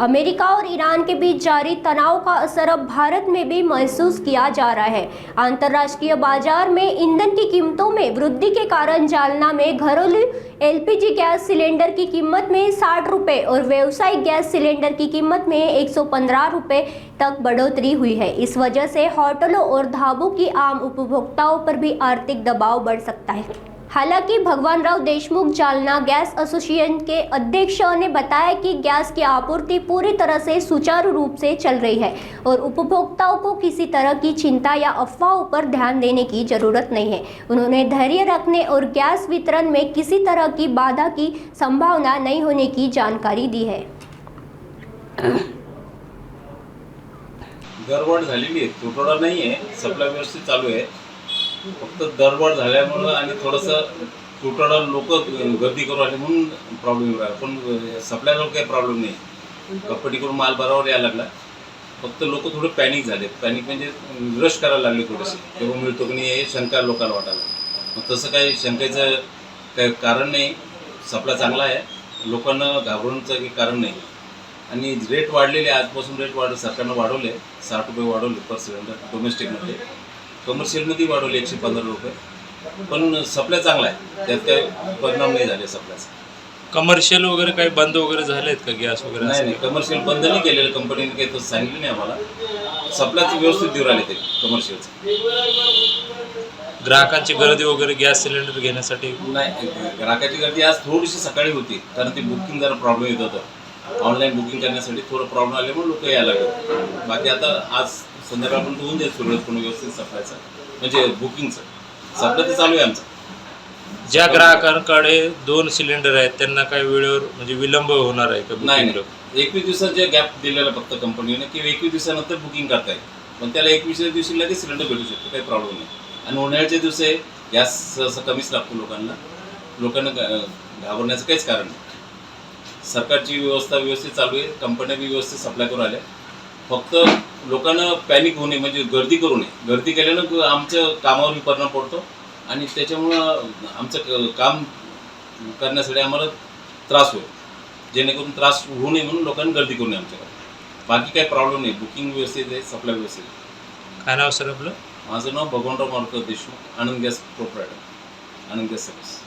America और Iran के beach जारी तनाव का असर अब भारत में भी महसूस किया जा रहा है। अंतर्राष्ट्रीय बाजार में ईंधन की कीमतों में वृद्धि के कारण जालना में घरेलू एलपीजी गैस सिलेंडर की कीमत में 60 रुपये और व्यावसायिक गैस सिलेंडर की कीमत में 115 रुपये तक बढ़ोतरी हुई है। इस वजह से होटलों और ढाबों की आम उपभोक्ताओं पर भी आर्थिक दबाव बढ़ सकता है। हालांकि भगवानराव देशमुख जालना गैस एसोसिएशन के अध्यक्ष ने बताया कि गैस की आपूर्ति पूरी तरह से सुचारू रूप से चल रही है और उपभोक्ताओं को किसी तरह की चिंता या अफवाहों पर ध्यान देने की जरूरत नहीं है। उन्होंने धैर्य रखने और गैस वितरण में किसी तरह की बाधा की संभावना नहीं होने की जानकारी दी है। दरवाढ झालेली आहे, तुटवडा नाही आहे, सप्लाय व्यवस्थित चालू आहे। फक्त दरवाढ झाल्यामुळे आणि थोडंसं तुटवडा लोक गर्दी करू आले म्हणून प्रॉब्लेम राहिला, पण सप्लायला काही प्रॉब्लेम नाही। कंपनीकडून माल बरोबर यायला लागला, फक्त लोक थोडे पॅनिक झाले। पॅनिक म्हणजे रश करायला लागले थोडेसे, तेव्हा मिळतो की नाही हे शंका लोकांना वाटायला। मग तसं काही शंकेचं काही कारण नाही, सप्लाय चांगला आहे, लोकांना घाबरण्याचं काही कारण नाही। आणि रेट वाढलेले, आजपासून रेट सरकारनं वाढवले, 60 रुपये वाढवले पर सिलेंडर डोमेस्टिकमध्ये। कमर्शियलमध्ये वाढवले 115 रुपये, पण सप्लाय चांगला आहे, त्यात काही परिणाम नाही झाले सप्लायचा। कमर्शियल वगैरे काही बंद वगैरे झालेत का गॅस वगैरे? नाही, कमर्शियल बंद नाही केलेलं कंपनीने, काही तसं सांगितलं नाही आम्हाला। सप्लायचं व्यवस्थित देऊ राहिले ते कमर्शियलचं। ग्राहकांची गर्दी वगैरे गॅस सिलेंडर घेण्यासाठी नाही, ग्राहकाची गर्दी आज थोडीशी सकाळी होती, कारण ती बुकिंग जरा प्रॉब्लेम येत होतं। ऑनलाईन बुकिंग करण्यासाठी थोडं प्रॉब्लेम आल्यामुळे लोक यायला लागले। बाकी आता आज संध्याकाळपर्यंत होऊन जाईल सुरुवात पूर्ण व्यवस्थित सप्लायचं, म्हणजे बुकिंगचं सप्लाय तर चालू आहे आमचं। ज्या ग्राहकांकडे 2 सिलेंडर आहेत त्यांना काही वेळेवर म्हणजे विलंब होणार आहे का? नाही, 21 दिवसाचे गॅप दिलेला फक्त कंपनीने, की 21 दिवसानंतर बुकिंग करता येईल, पण त्याला 21व्या दिवशी लगेच सिलेंडर भेटू शकतो, काही प्रॉब्लेम नाही। आणि उन्हाळ्याच्या दिवशी गॅस असं कमीच लागतो लोकांना घाबरण्याचं काहीच कारण नाही। सरकारची व्यवस्था व्यवस्थित चालू आहे, कंपन्या बी व्यवस्थित सप्लाय करू आल्या। फक्त लोकांना पॅनिक होणे म्हणजे गर्दी करू नये, गर्दी केल्यानं आमच्या कामावर परिणाम पडतो आणि त्याच्यामुळं आमचं काम करण्यासाठी आम्हाला त्रास होईल, जेणेकरून त्रास होऊ नये म्हणून लोकांनी गर्दी करू नये आमच्याकडे। बाकी काही प्रॉब्लेम नाही, बुकिंग व्यवस्थित आहे, सप्लाय व्यवस्थित आहे। काय नाव सर आपलं? माझं नाव भगवानराव मारुती देशमुख, आनंद गॅस प्रोप्रायटर, आनंद गॅस सर्व्हिस।